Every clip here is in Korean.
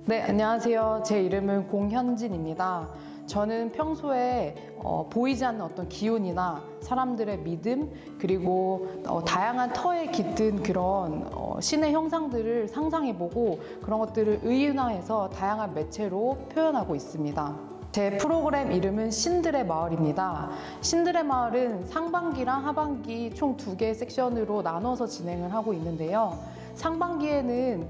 네, 안녕하세요. 제 이름은 공현진입니다. 저는 평소에 보이지 않는 어떤 기운이나 사람들의 믿음, 그리고 다양한 터에 깃든 그런 신의 형상들을 상상해보고 그런 것들을 의인화해서 다양한 매체로 표현하고 있습니다. 제 프로그램 이름은 신들의 마을입니다. 신들의 마을은 상반기랑 하반기 총 2개의 섹션으로 나눠서 진행을 하고 있는데요. 상반기에는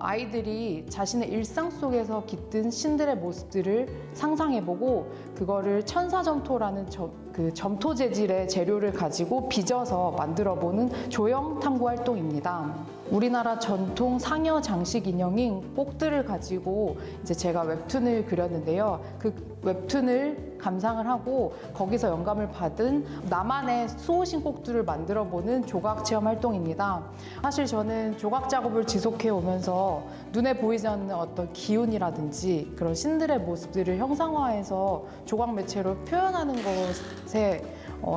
아이들이 자신의 일상 속에서 깃든 신들의 모습들을 상상해보고 그거를 천사점토라는 그 점토 재질의 재료를 가지고 빚어서 만들어보는 조형 탐구 활동입니다. 우리나라 전통 상여 장식 인형인 꼭들을 가지고 이제 제가 웹툰을 그렸는데요. 그 웹툰을 감상을 하고 거기서 영감을 받은 나만의 수호신 꼭들을 만들어보는 조각 체험 활동입니다. 사실 저는 조각 작업을 지속해 오면서 눈에 보이지 않는 어떤 기운이라든지 그런 신들의 모습들을 형상화해서 조각 매체로 표현하는 것에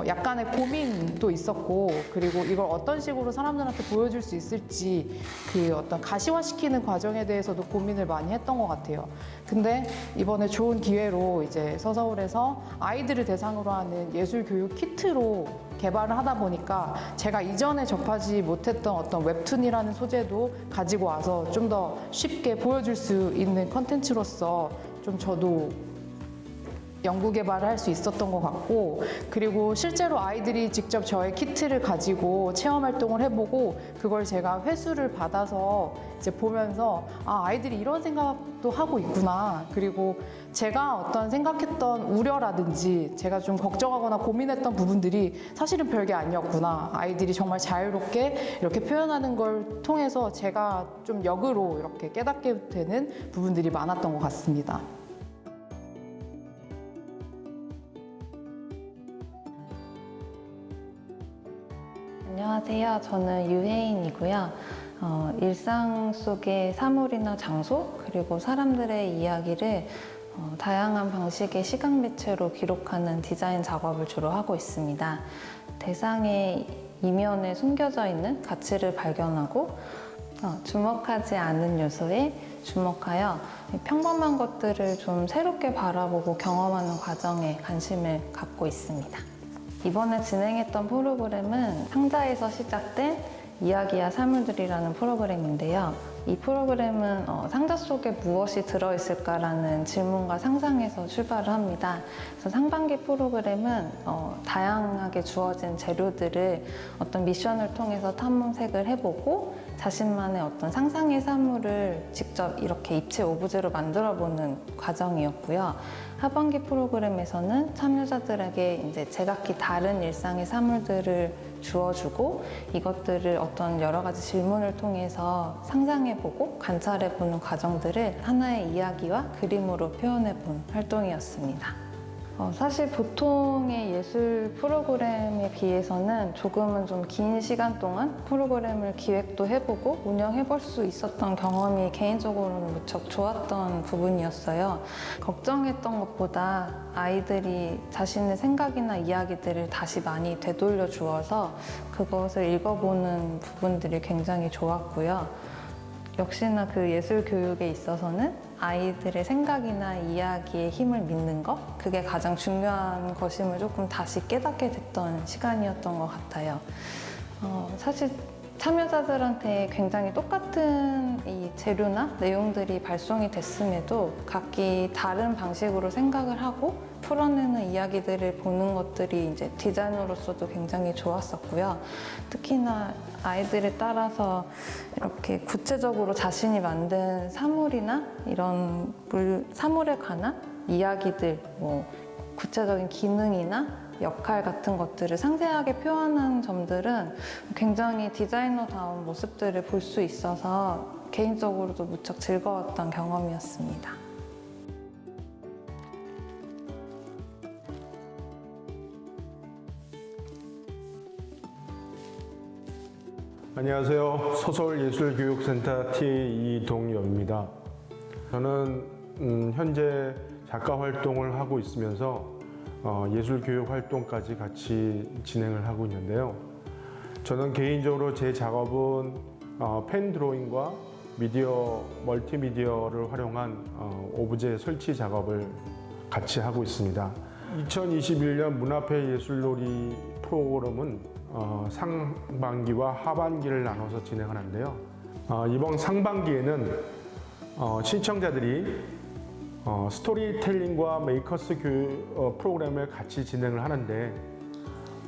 약간의 고민도 있었고, 그리고 이걸 어떤 식으로 사람들한테 보여줄 수 있을지 그 어떤 가시화시키는 과정에 대해서도 고민을 많이 했던 것 같아요. 근데 이번에 좋은 기회로 이제 서서울에서 아이들을 대상으로 하는 예술 교육 키트로 개발을 하다 보니까 제가 이전에 접하지 못했던 어떤 웹툰이라는 소재도 가지고 와서 좀 더 쉽게 보여줄 수 있는 컨텐츠로서 좀 저도 연구 개발을 할 수 있었던 것 같고, 그리고 실제로 아이들이 직접 저의 키트를 가지고 체험 활동을 해보고 그걸 제가 회수를 받아서 이제 보면서 아이들이 이런 생각도 하고 있구나, 그리고 제가 어떤 생각했던 우려라든지 제가 좀 걱정하거나 고민했던 부분들이 사실은 별게 아니었구나, 아이들이 정말 자유롭게 이렇게 표현하는 걸 통해서 제가 좀 역으로 이렇게 깨닫게 되는 부분들이 많았던 것 같습니다. 안녕하세요. 저는 유혜인이고요. 일상 속의 사물이나 장소, 그리고 사람들의 이야기를 다양한 방식의 시각 매체로 기록하는 디자인 작업을 주로 하고 있습니다. 대상의 이면에 숨겨져 있는 가치를 발견하고 주목하지 않은 요소에 주목하여 평범한 것들을 좀 새롭게 바라보고 경험하는 과정에 관심을 갖고 있습니다. 이번에 진행했던 프로그램은 상자에서 시작된 이야기야 사물들이라는 프로그램인데요. 이 프로그램은 상자 속에 무엇이 들어있을까라는 질문과 상상에서 출발을 합니다. 그래서 상반기 프로그램은 다양하게 주어진 재료들을 어떤 미션을 통해서 탐색을 해보고 자신만의 어떤 상상의 사물을 직접 이렇게 입체 오브제로 만들어보는 과정이었고요. 하반기 프로그램에서는 참여자들에게 이제 제각기 다른 일상의 사물들을 주어주고 이것들을 어떤 여러 가지 질문을 통해서 상상해보고 관찰해보는 과정들을 하나의 이야기와 그림으로 표현해본 활동이었습니다. 사실 보통의 예술 프로그램에 비해서는 조금은 좀 긴 시간 동안 프로그램을 기획도 해보고 운영해볼 수 있었던 경험이 개인적으로는 무척 좋았던 부분이었어요. 걱정했던 것보다 아이들이 자신의 생각이나 이야기들을 다시 많이 되돌려 주어서 그것을 읽어보는 부분들이 굉장히 좋았고요. 역시나 그 예술 교육에 있어서는 아이들의 생각이나 이야기의 힘을 믿는 것, 그게 가장 중요한 것임을 조금 다시 깨닫게 됐던 시간이었던 것 같아요. 사실 참여자들한테 굉장히 똑같은 이 재료나 내용들이 발송이 됐음에도 각기 다른 방식으로 생각을 하고 풀어내는 이야기들을 보는 것들이 이제 디자이너로서도 굉장히 좋았었고요. 특히나 아이들에 따라서 이렇게 구체적으로 자신이 만든 사물이나 이런 사물에 관한 이야기들, 구체적인 기능이나 역할 같은 것들을 상세하게 표현한 점들은 굉장히 디자이너다운 모습들을 볼 수 있어서 개인적으로도 무척 즐거웠던 경험이었습니다. 안녕하세요. 서서울예술교육센터 TA 이동엽입니다. 저는 현재 작가 활동을 하고 있으면서 예술교육 활동까지 같이 진행을 하고 있는데요. 저는 개인적으로 제 작업은 펜 드로잉과 미디어, 멀티미디어를 활용한 오브제 설치 작업을 같이 하고 있습니다. 2021년 문화폐 예술놀이 프로그램은 상반기와 하반기를 나눠서 진행하는데요. 이번 상반기에는 신청자들이 스토리텔링과 메이커스 교육 프로그램을 같이 진행을 하는데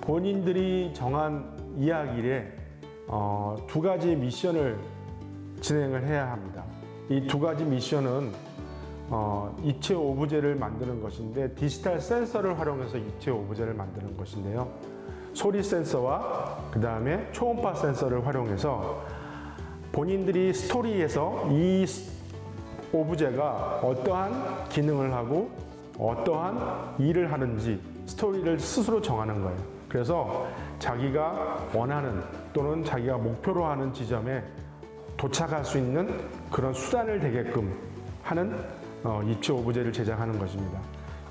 본인들이 정한 이야기에 두 가지 미션을 진행을 해야 합니다. 이 두 가지 미션은 입체 오브제를 만드는 것인데 디지털 센서를 활용해서 입체 오브제를 만드는 것인데요. 소리 센서와 그 다음에 초음파 센서를 활용해서 본인들이 스토리에서 이 오브제가 어떠한 기능을 하고 어떠한 일을 하는지 스토리를 스스로 정하는 거예요. 그래서 자기가 원하는 또는 자기가 목표로 하는 지점에 도착할 수 있는 그런 수단을 되게끔 하는 입체 오브제를 제작하는 것입니다.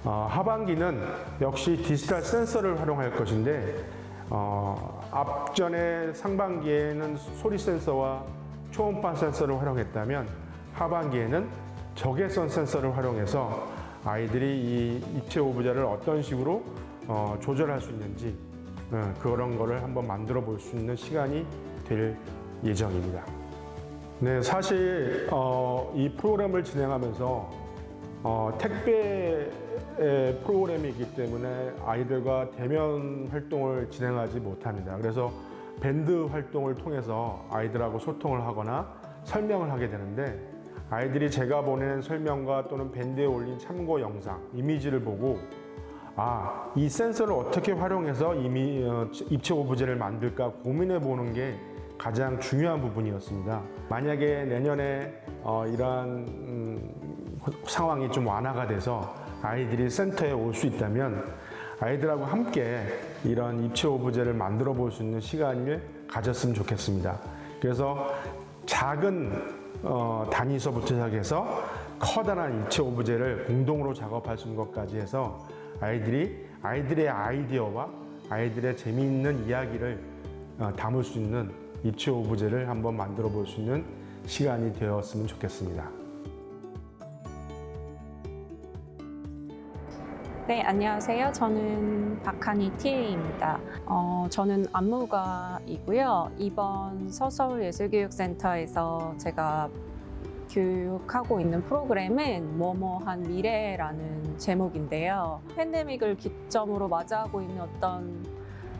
하반기는 역시 디지털 센서를 활용할 것인데 앞전에 상반기에는 소리 센서와 초음파 센서를 활용했다면 하반기에는 적외선 센서를 활용해서 아이들이 이 입체 오브제를 어떤 식으로 조절할 수 있는지 그런 거를 한번 만들어 볼 수 있는 시간이 될 예정입니다. 네, 사실 이 프로그램을 진행하면서 택배 프로그램이기 때문에 아이들과 대면 활동을 진행하지 못합니다. 그래서 밴드 활동을 통해서 아이들하고 소통을 하거나 설명을 하게 되는데 아이들이 제가 보낸 설명과 또는 밴드에 올린 참고 영상, 이미지를 보고 이 센서를 어떻게 활용해서 입체 오브제를 만들까 고민해 보는 게 가장 중요한 부분이었습니다. 만약에 내년에 이러한 상황이 좀 완화가 돼서 아이들이 센터에 올 수 있다면 아이들하고 함께 이런 입체 오브제를 만들어 볼 수 있는 시간을 가졌으면 좋겠습니다. 그래서 작은 단위서부터 시작해서 커다란 입체 오브제를 공동으로 작업할 수 있는 것까지 해서 아이들의 아이디어와 아이들의 재미있는 이야기를 담을 수 있는 입체 오브제를 한번 만들어 볼 수 있는 시간이 되었으면 좋겠습니다. 네, 안녕하세요. 저는 박한희 TA입니다. 저는 안무가이고요. 이번 서서울예술교육센터에서 제가 교육하고 있는 프로그램은 뭐뭐한 미래라는 제목인데요. 팬데믹을 기점으로 맞이하고 있는 어떤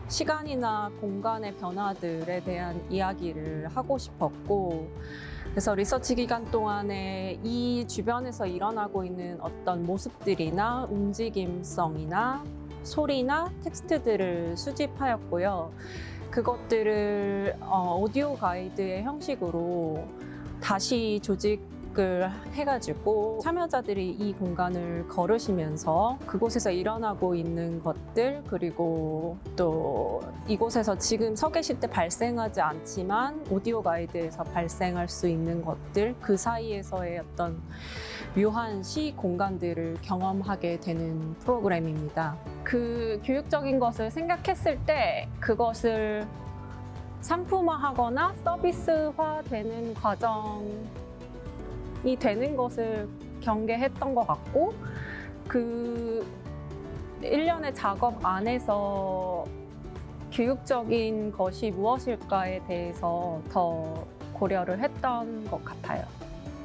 시간이나 공간의 변화들에 대한 이야기를 하고 싶었고, 그래서 리서치 기간 동안에 이 주변에서 일어나고 있는 어떤 모습들이나 움직임성이나 소리나 텍스트들을 수집하였고요. 그것들을 오디오 가이드의 형식으로 다시 조직을 해가지고 참여자들이 이 공간을 걸으시면서 그곳에서 일어나고 있는 것들, 그리고 또 이곳에서 지금 서 계실 때 발생하지 않지만 오디오 가이드에서 발생할 수 있는 것들, 그 사이에서의 어떤 묘한 시 공간들을 경험하게 되는 프로그램입니다. 그 교육적인 것을 생각했을 때 그것을 상품화하거나 서비스화되는 과정이 되는 것을 경계했던 것 같고, 그 1년의 작업 안에서 교육적인 것이 무엇일까에 대해서 더 고려를 했던 것 같아요.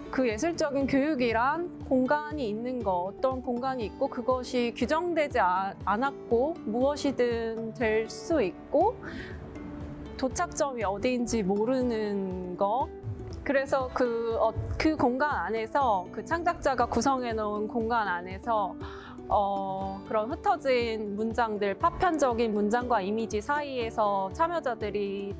그 예술적인 교육이란 공간이 있는 거, 어떤 공간이 있고 그것이 규정되지 않았고 무엇이든 될 수 있고 도착점이 어디인지 모르는 거. 그래서 그 공간 안에서, 그 창작자가 구성해 놓은 공간 안에서 그런 흩어진 문장들, 파편적인 문장과 이미지 사이에서 참여자들이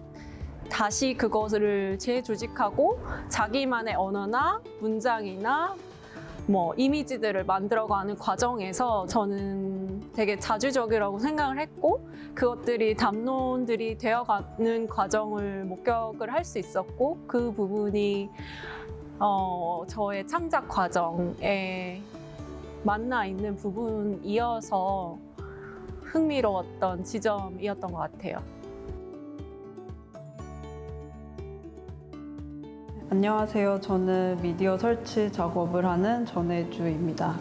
다시 그것을 재조직하고 자기만의 언어나 문장이나 이미지들을 만들어가는 과정에서 저는 되게 자주적이라고 생각을 했고, 그것들이 담론들이 되어가는 과정을 목격을 할 수 있었고, 그 부분이 저의 창작 과정에 만나 있는 부분이어서 흥미로웠던 지점이었던 것 같아요. 안녕하세요. 저는 미디어 설치 작업을 하는 전혜주입니다.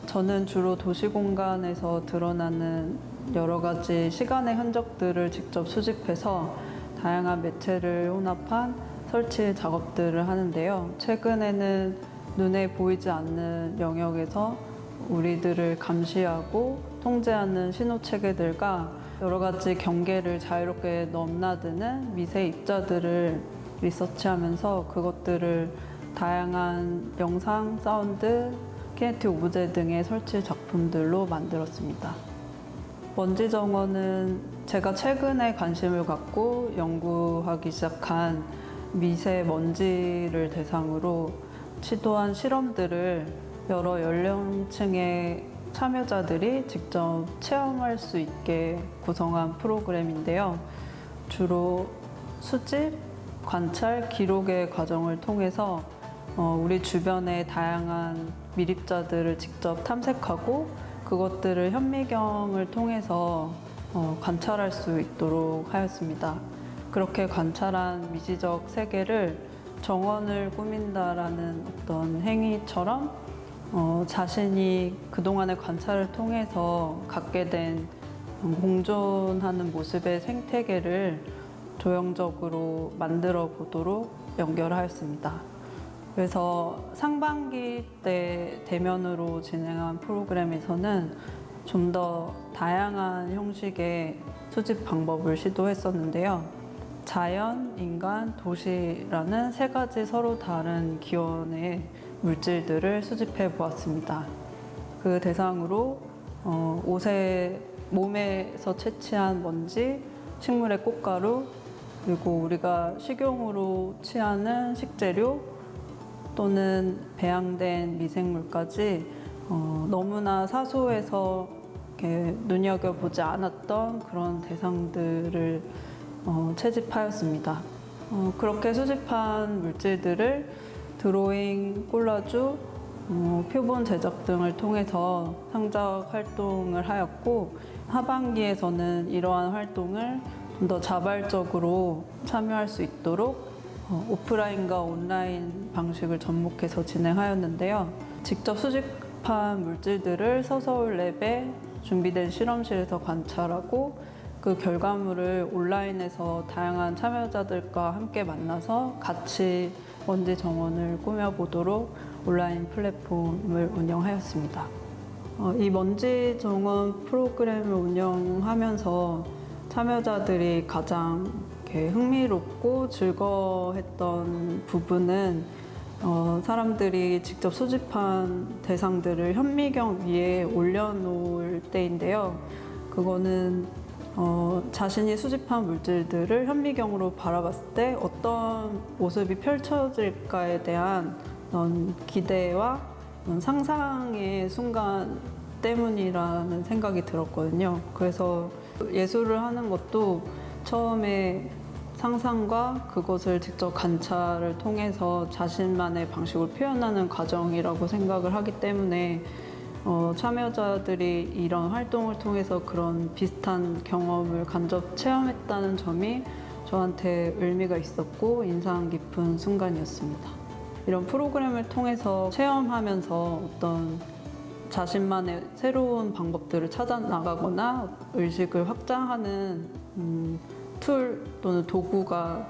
저는 주로 도시공간에서 드러나는 여러 가지 시간의 흔적들을 직접 수집해서 다양한 매체를 혼합한 설치 작업들을 하는데요. 최근에는 눈에 보이지 않는 영역에서 우리들을 감시하고 통제하는 신호 체계들과 여러 가지 경계를 자유롭게 넘나드는 미세 입자들을 리서치하면서 그것들을 다양한 영상, 사운드, 키네틱 오브제 등의 설치 작품들로 만들었습니다. 먼지 정원은 제가 최근에 관심을 갖고 연구하기 시작한 미세먼지를 대상으로 시도한 실험들을 여러 연령층의 참여자들이 직접 체험할 수 있게 구성한 프로그램인데요. 주로 수집, 관찰, 기록의 과정을 통해서 우리 주변의 다양한 밀입자들을 직접 탐색하고 그것들을 현미경을 통해서 관찰할 수 있도록 하였습니다. 그렇게 관찰한 미시적 세계를 정원을 꾸민다라는 어떤 행위처럼 자신이 그동안의 관찰을 통해서 갖게 된 공존하는 모습의 생태계를 조형적으로 만들어 보도록 연결하였습니다. 그래서 상반기 때 대면으로 진행한 프로그램에서는 좀 더 다양한 형식의 수집 방법을 시도했었는데요. 자연, 인간, 도시라는 세 가지 서로 다른 기원의 물질들을 수집해 보았습니다. 그 대상으로 옷에 몸에서 채취한 먼지, 식물의 꽃가루, 그리고 우리가 식용으로 취하는 식재료 또는 배양된 미생물까지 너무나 사소해서 이렇게 눈여겨보지 않았던 그런 대상들을 채집하였습니다. 그렇게 수집한 물질들을 드로잉, 콜라주, 표본 제작 등을 통해서 창작 활동을 하였고 하반기에서는 이러한 활동을 좀 더 자발적으로 참여할 수 있도록 오프라인과 온라인 방식을 접목해서 진행하였는데요. 직접 수집한 물질들을 서서울랩에 준비된 실험실에서 관찰하고 그 결과물을 온라인에서 다양한 참여자들과 함께 만나서 같이 먼지 정원을 꾸며보도록 온라인 플랫폼을 운영하였습니다. 이 먼지 정원 프로그램을 운영하면서 참여자들이 가장 이렇게 흥미롭고 즐거워했던 부분은 사람들이 직접 수집한 대상들을 현미경 위에 올려놓을 때인데요. 그거는 자신이 수집한 물질들을 현미경으로 바라봤을 때 어떤 모습이 펼쳐질까에 대한 기대와 상상의 순간 때문이라는 생각이 들었거든요. 그래서 예술을 하는 것도 처음에 상상과 그것을 직접 관찰을 통해서 자신만의 방식으로 표현하는 과정이라고 생각을 하기 때문에 참여자들이 이런 활동을 통해서 그런 비슷한 경험을 간접 체험했다는 점이 저한테 의미가 있었고 인상 깊은 순간이었습니다. 이런 프로그램을 통해서 체험하면서 어떤 자신만의 새로운 방법들을 찾아 나가거나 의식을 확장하는 툴 또는 도구가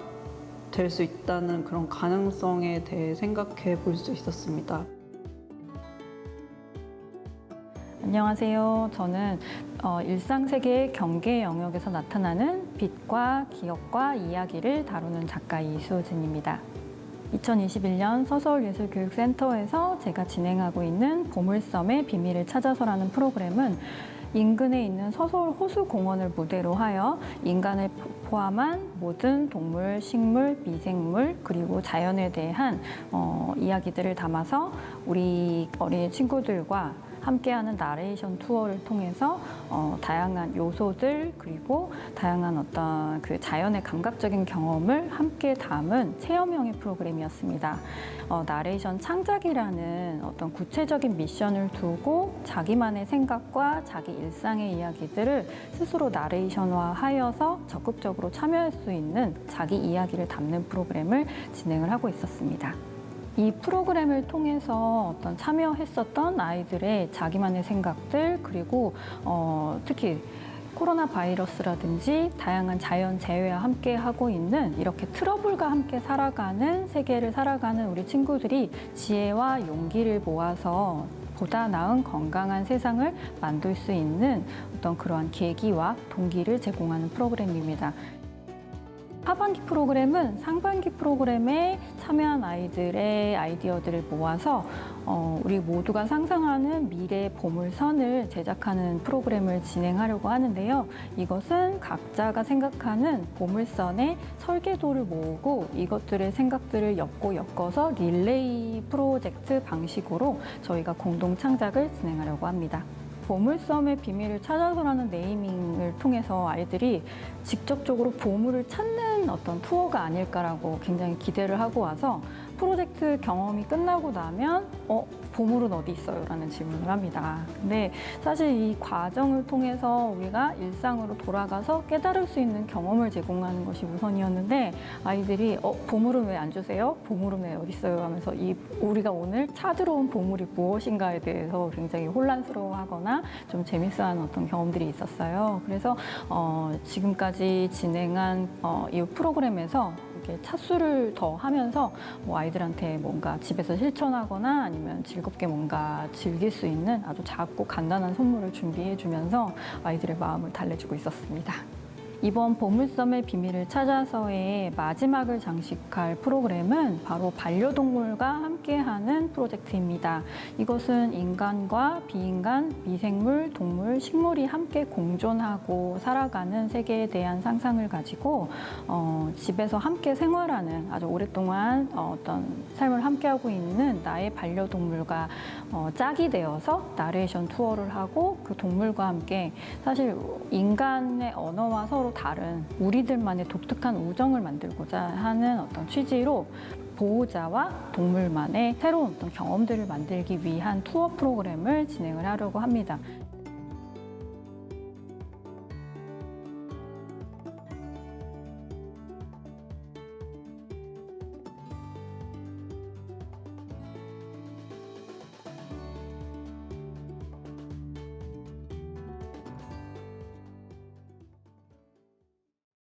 될 수 있다는 그런 가능성에 대해 생각해 볼 수 있었습니다. 안녕하세요. 저는 일상세계의 경계 영역에서 나타나는 빛과 기억과 이야기를 다루는 작가 이수진입니다. 2021년 서서울예술교육센터에서 제가 진행하고 있는 보물섬의 비밀을 찾아서라는 프로그램은 인근에 있는 서서울 호수공원을 무대로 하여 인간을 포함한 모든 동물, 식물, 미생물 그리고 자연에 대한 이야기들을 담아서 우리 어린이 친구들과 함께하는 나레이션 투어를 통해서 다양한 요소들 그리고 다양한 어떤 그 자연의 감각적인 경험을 함께 담은 체험형의 프로그램이었습니다. 나레이션 창작이라는 어떤 구체적인 미션을 두고 자기만의 생각과 자기 일상의 이야기들을 스스로 나레이션화하여서 적극적으로 참여할 수 있는 자기 이야기를 담는 프로그램을 진행을 하고 있었습니다. 이 프로그램을 통해서 어떤 참여했었던 아이들의 자기만의 생각들 그리고 특히 코로나 바이러스라든지 다양한 자연 재해와 함께 하고 있는 이렇게 트러블과 함께 살아가는 세계를 살아가는 우리 친구들이 지혜와 용기를 모아서 보다 나은 건강한 세상을 만들 수 있는 어떤 그러한 계기와 동기를 제공하는 프로그램입니다. 하반기 프로그램은 상반기 프로그램에 참여한 아이들의 아이디어들을 모아서 우리 모두가 상상하는 미래 보물선을 제작하는 프로그램을 진행하려고 하는데요. 이것은 각자가 생각하는 보물선의 설계도를 모으고 이것들의 생각들을 엮어서 릴레이 프로젝트 방식으로 저희가 공동 창작을 진행하려고 합니다. 보물섬의 비밀을 찾아서라는 네이밍을 통해서 아이들이 직접적으로 보물을 찾는 어떤 투어가 아닐까라고 굉장히 기대를 하고 와서 프로젝트 경험이 끝나고 나면 보물은 어디 있어요? 라는 질문을 합니다. 근데 사실 이 과정을 통해서 우리가 일상으로 돌아가서 깨달을 수 있는 경험을 제공하는 것이 우선이었는데 아이들이 보물은 왜 안 주세요? 보물은 왜 어디 있어요? 하면서 우리가 오늘 찾으러 온 보물이 무엇인가에 대해서 굉장히 혼란스러워하거나 좀 재밌어하는 어떤 경험들이 있었어요. 그래서 지금까지 진행한 이 프로그램에서 이렇게 차수를 더 하면서 아이들한테 뭔가 집에서 실천하거나 아니면 즐겁게 뭔가 즐길 수 있는 아주 작고 간단한 선물을 준비해 주면서 아이들의 마음을 달래주고 있었습니다. 이번 보물섬의 비밀을 찾아서의 마지막을 장식할 프로그램은 바로 반려동물과 함께하는 프로젝트입니다. 이것은 인간과 비인간, 미생물, 동물, 식물이 함께 공존하고 살아가는 세계에 대한 상상을 가지고 집에서 함께 생활하는 아주 오랫동안 어떤 삶을 함께하고 있는 나의 반려동물과 짝이 되어서 나레이션 투어를 하고 그 동물과 함께 사실 인간의 언어와 서로 다른 우리들만의 독특한 우정을 만들고자 하는 어떤 취지로 보호자와 동물만의 새로운 어떤 경험들을 만들기 위한 투어 프로그램을 진행을 하려고 합니다.